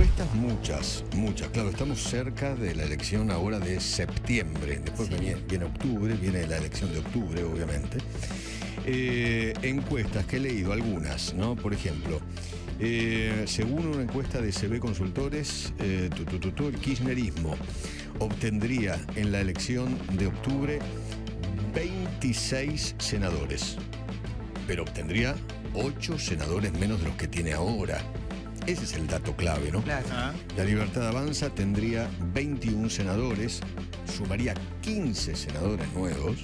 encuestas muchas. Claro, estamos cerca de la elección ahora de septiembre. Después viene octubre, viene la elección de octubre, obviamente. Encuestas que he leído, algunas, ¿no? Por ejemplo, según una encuesta de CB Consultores, el kirchnerismo obtendría en la elección de octubre 26 senadores, pero obtendría 8 senadores menos de los que tiene ahora. Ese es el dato clave, ¿no? Claro. La Libertad Avanza tendría 21 senadores, sumaría 15 senadores nuevos.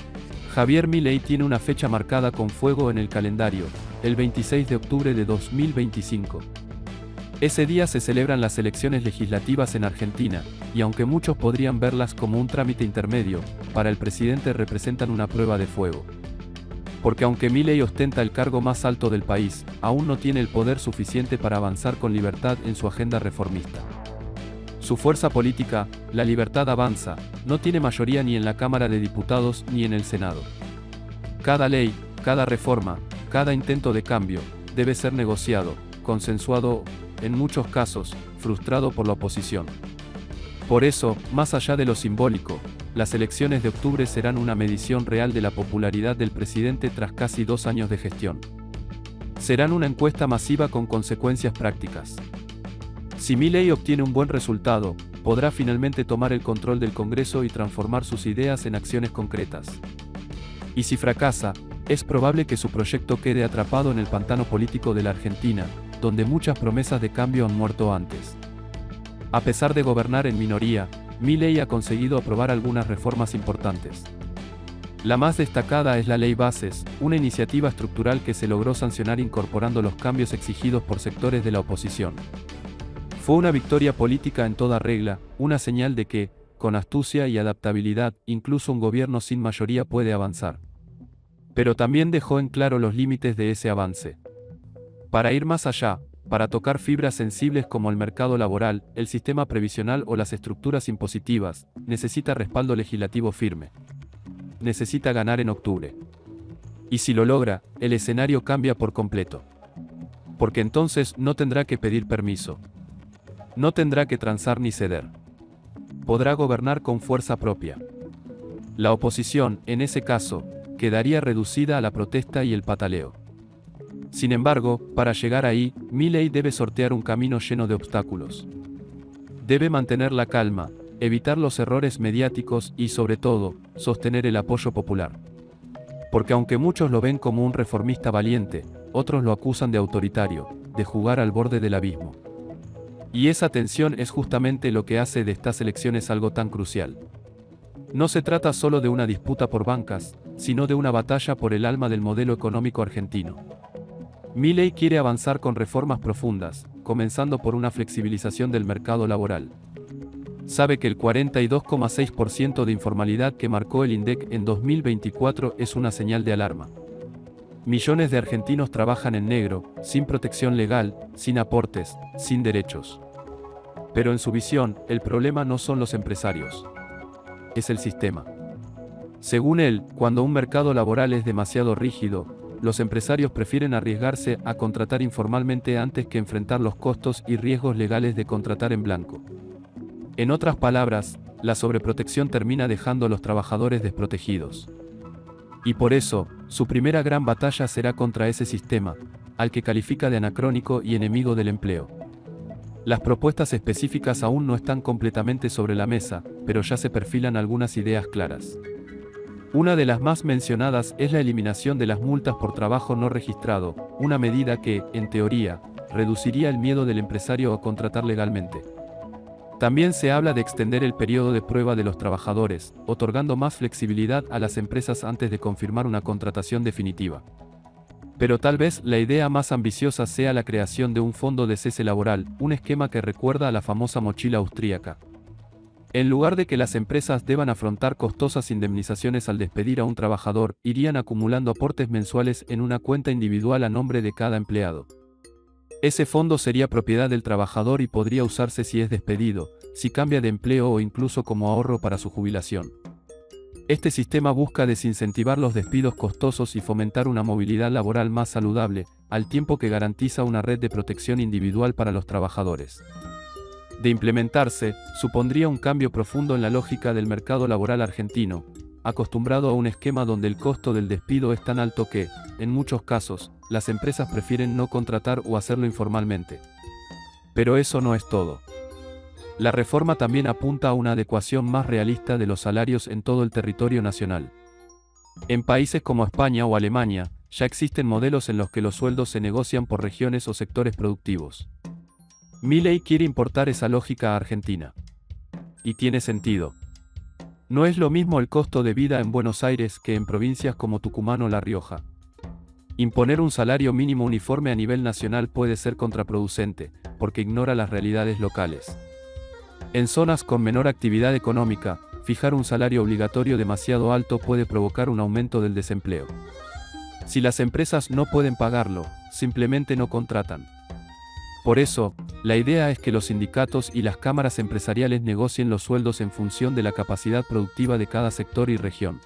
Javier Milei tiene una fecha marcada con fuego en el calendario, el 26 de octubre de 2025. Ese día se celebran las elecciones legislativas en Argentina, y aunque muchos podrían verlas como un trámite intermedio, para el presidente representan una prueba de fuego. Porque aunque Milei ostenta el cargo más alto del país, aún no tiene el poder suficiente para avanzar con libertad en su agenda reformista. Su fuerza política, La Libertad Avanza, no tiene mayoría ni en la Cámara de Diputados ni en el Senado. Cada ley, cada reforma, cada intento de cambio, debe ser negociado, consensuado, en muchos casos, frustrado por la oposición. Por eso, más allá de lo simbólico, las elecciones de octubre serán una medición real de la popularidad del presidente tras casi 2 años de gestión. Serán una encuesta masiva con consecuencias prácticas. Si Milei obtiene un buen resultado, podrá finalmente tomar el control del Congreso y transformar sus ideas en acciones concretas. Y si fracasa, es probable que su proyecto quede atrapado en el pantano político de la Argentina, donde muchas promesas de cambio han muerto antes. A pesar de gobernar en minoría, Milei ha conseguido aprobar algunas reformas importantes. La más destacada es la Ley Bases, una iniciativa estructural que se logró sancionar incorporando los cambios exigidos por sectores de la oposición. Fue una victoria política en toda regla, una señal de que, con astucia y adaptabilidad, incluso un gobierno sin mayoría puede avanzar. Pero también dejó en claro los límites de ese avance. Para ir más allá, para tocar fibras sensibles como el mercado laboral, el sistema previsional o las estructuras impositivas, necesita respaldo legislativo firme. Necesita ganar en octubre. Y si lo logra, el escenario cambia por completo. Porque entonces no tendrá que pedir permiso. No tendrá que transar ni ceder. Podrá gobernar con fuerza propia. La oposición, en ese caso, quedaría reducida a la protesta y el pataleo. Sin embargo, para llegar ahí, Milei debe sortear un camino lleno de obstáculos. Debe mantener la calma, evitar los errores mediáticos y, sobre todo, sostener el apoyo popular. Porque aunque muchos lo ven como un reformista valiente, otros lo acusan de autoritario, de jugar al borde del abismo. Y esa tensión es justamente lo que hace de estas elecciones algo tan crucial. No se trata solo de una disputa por bancas, sino de una batalla por el alma del modelo económico argentino. Milei quiere avanzar con reformas profundas, comenzando por una flexibilización del mercado laboral. Sabe que el 42,6% de informalidad que marcó el INDEC en 2024 es una señal de alarma. Millones de argentinos trabajan en negro, sin protección legal, sin aportes, sin derechos. Pero en su visión, el problema no son los empresarios. Es el sistema. Según él, cuando un mercado laboral es demasiado rígido, los empresarios prefieren arriesgarse a contratar informalmente antes que enfrentar los costos y riesgos legales de contratar en blanco. En otras palabras, la sobreprotección termina dejando a los trabajadores desprotegidos. Y por eso, su primera gran batalla será contra ese sistema, al que califica de anacrónico y enemigo del empleo. Las propuestas específicas aún no están completamente sobre la mesa, pero ya se perfilan algunas ideas claras. Una de las más mencionadas es la eliminación de las multas por trabajo no registrado, una medida que, en teoría, reduciría el miedo del empresario a contratar legalmente. También se habla de extender el periodo de prueba de los trabajadores, otorgando más flexibilidad a las empresas antes de confirmar una contratación definitiva. Pero tal vez la idea más ambiciosa sea la creación de un fondo de cese laboral, un esquema que recuerda a la famosa mochila austríaca. En lugar de que las empresas deban afrontar costosas indemnizaciones al despedir a un trabajador, irían acumulando aportes mensuales en una cuenta individual a nombre de cada empleado. Ese fondo sería propiedad del trabajador y podría usarse si es despedido, si cambia de empleo o incluso como ahorro para su jubilación. Este sistema busca desincentivar los despidos costosos y fomentar una movilidad laboral más saludable, al tiempo que garantiza una red de protección individual para los trabajadores. De implementarse, supondría un cambio profundo en la lógica del mercado laboral argentino, acostumbrado a un esquema donde el costo del despido es tan alto que, en muchos casos, las empresas prefieren no contratar o hacerlo informalmente. Pero eso no es todo. La reforma también apunta a una adecuación más realista de los salarios en todo el territorio nacional. En países como España o Alemania, ya existen modelos en los que los sueldos se negocian por regiones o sectores productivos. Milei quiere importar esa lógica a Argentina. Y tiene sentido. No es lo mismo el costo de vida en Buenos Aires que en provincias como Tucumán o La Rioja. Imponer un salario mínimo uniforme a nivel nacional puede ser contraproducente, porque ignora las realidades locales. En zonas con menor actividad económica, fijar un salario obligatorio demasiado alto puede provocar un aumento del desempleo. Si las empresas no pueden pagarlo, simplemente no contratan. Por eso, la idea es que los sindicatos y las cámaras empresariales negocien los sueldos en función de la capacidad productiva de cada sector y región.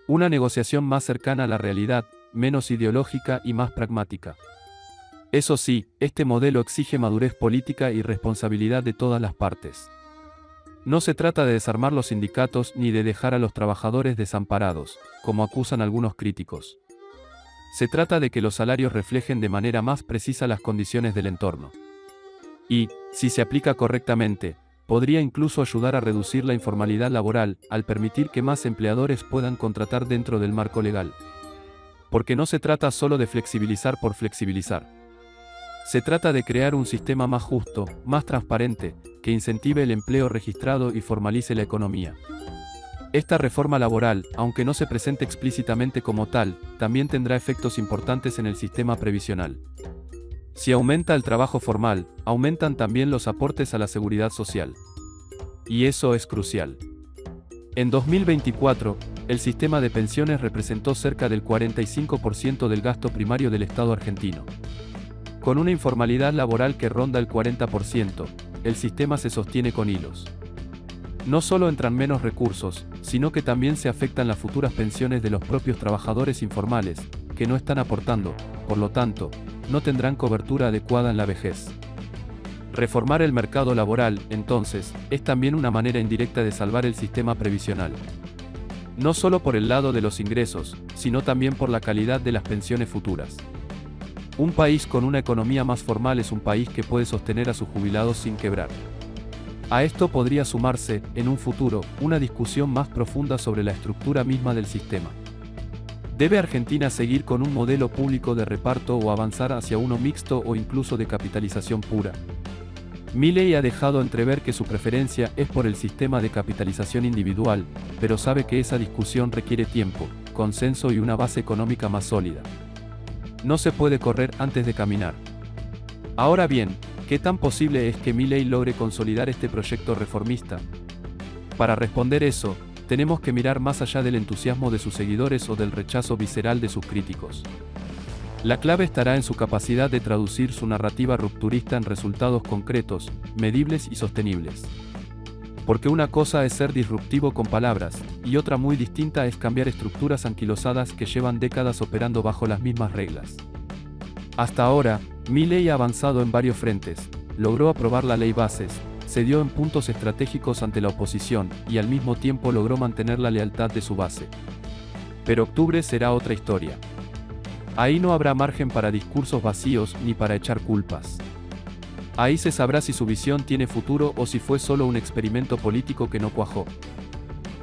Una negociación más cercana a la realidad, menos ideológica y más pragmática. Eso sí, este modelo exige madurez política y responsabilidad de todas las partes. No se trata de desarmar los sindicatos ni de dejar a los trabajadores desamparados, como acusan algunos críticos. Se trata de que los salarios reflejen de manera más precisa las condiciones del entorno. Y, si se aplica correctamente, podría incluso ayudar a reducir la informalidad laboral, al permitir que más empleadores puedan contratar dentro del marco legal. Porque no se trata solo de flexibilizar por flexibilizar. Se trata de crear un sistema más justo, más transparente, que incentive el empleo registrado y formalice la economía. Esta reforma laboral, aunque no se presente explícitamente como tal, también tendrá efectos importantes en el sistema previsional. Si aumenta el trabajo formal, aumentan también los aportes a la seguridad social. Y eso es crucial. En 2024, el sistema de pensiones representó cerca del 45% del gasto primario del Estado argentino. Con una informalidad laboral que ronda el 40%, el sistema se sostiene con hilos. No solo entran menos recursos, sino que también se afectan las futuras pensiones de los propios trabajadores informales, que no están aportando, por lo tanto, no tendrán cobertura adecuada en la vejez. Reformar el mercado laboral, entonces, es también una manera indirecta de salvar el sistema previsional. No solo por el lado de los ingresos, sino también por la calidad de las pensiones futuras. Un país con una economía más formal es un país que puede sostener a sus jubilados sin quebrar. A esto podría sumarse, en un futuro, una discusión más profunda sobre la estructura misma del sistema. ¿Debe Argentina seguir con un modelo público de reparto o avanzar hacia uno mixto o incluso de capitalización pura? Milei ha dejado entrever que su preferencia es por el sistema de capitalización individual, pero sabe que esa discusión requiere tiempo, consenso y una base económica más sólida. No se puede correr antes de caminar. Ahora bien, ¿qué tan posible es que Milei logre consolidar este proyecto reformista? Para responder eso, tenemos que mirar más allá del entusiasmo de sus seguidores o del rechazo visceral de sus críticos. La clave estará en su capacidad de traducir su narrativa rupturista en resultados concretos, medibles y sostenibles. Porque una cosa es ser disruptivo con palabras, y otra muy distinta es cambiar estructuras anquilosadas que llevan décadas operando bajo las mismas reglas. Hasta ahora, Milei ha avanzado en varios frentes, logró aprobar la ley bases, cedió en puntos estratégicos ante la oposición y al mismo tiempo logró mantener la lealtad de su base. Pero octubre será otra historia. Ahí no habrá margen para discursos vacíos ni para echar culpas. Ahí se sabrá si su visión tiene futuro o si fue solo un experimento político que no cuajó.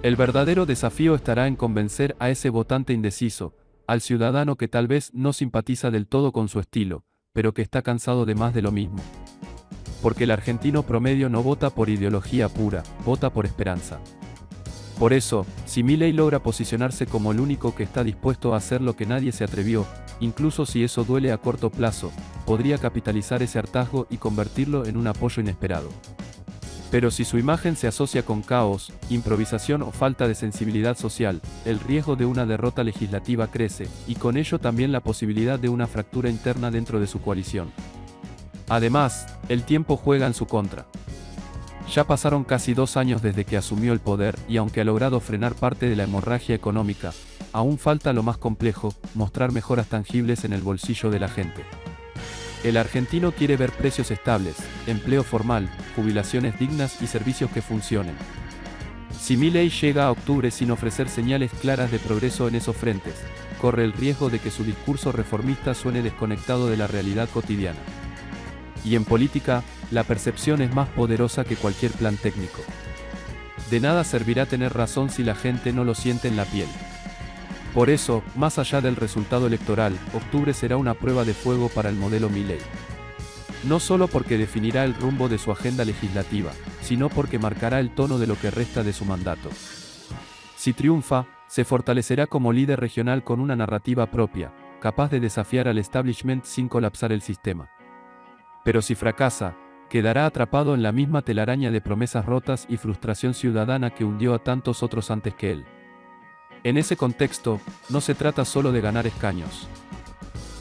El verdadero desafío estará en convencer a ese votante indeciso, al ciudadano que tal vez no simpatiza del todo con su estilo, pero que está cansado de más de lo mismo. Porque el argentino promedio no vota por ideología pura, vota por esperanza. Por eso, si Milei logra posicionarse como el único que está dispuesto a hacer lo que nadie se atrevió, incluso si eso duele a corto plazo, podría capitalizar ese hartazgo y convertirlo en un apoyo inesperado. Pero si su imagen se asocia con caos, improvisación o falta de sensibilidad social, el riesgo de una derrota legislativa crece, y con ello también la posibilidad de una fractura interna dentro de su coalición. Además, el tiempo juega en su contra. Ya pasaron casi 2 años desde que asumió el poder y aunque ha logrado frenar parte de la hemorragia económica, aún falta lo más complejo, mostrar mejoras tangibles en el bolsillo de la gente. El argentino quiere ver precios estables, empleo formal, jubilaciones dignas y servicios que funcionen. Si Milei llega a octubre sin ofrecer señales claras de progreso en esos frentes, corre el riesgo de que su discurso reformista suene desconectado de la realidad cotidiana. Y en política, la percepción es más poderosa que cualquier plan técnico. De nada servirá tener razón si la gente no lo siente en la piel. Por eso, más allá del resultado electoral, octubre será una prueba de fuego para el modelo Milei. No solo porque definirá el rumbo de su agenda legislativa, sino porque marcará el tono de lo que resta de su mandato. Si triunfa, se fortalecerá como líder regional con una narrativa propia, capaz de desafiar al establishment sin colapsar el sistema. Pero si fracasa, quedará atrapado en la misma telaraña de promesas rotas y frustración ciudadana que hundió a tantos otros antes que él. En ese contexto, no se trata solo de ganar escaños.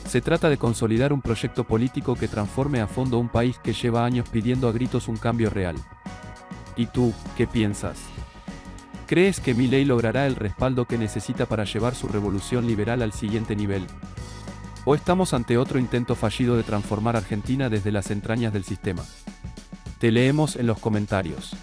Se trata de consolidar un proyecto político que transforme a fondo un país que lleva años pidiendo a gritos un cambio real. ¿Y tú, qué piensas? ¿Crees que Milei logrará el respaldo que necesita para llevar su revolución liberal al siguiente nivel? ¿O estamos ante otro intento fallido de transformar Argentina desde las entrañas del sistema? Te leemos en los comentarios.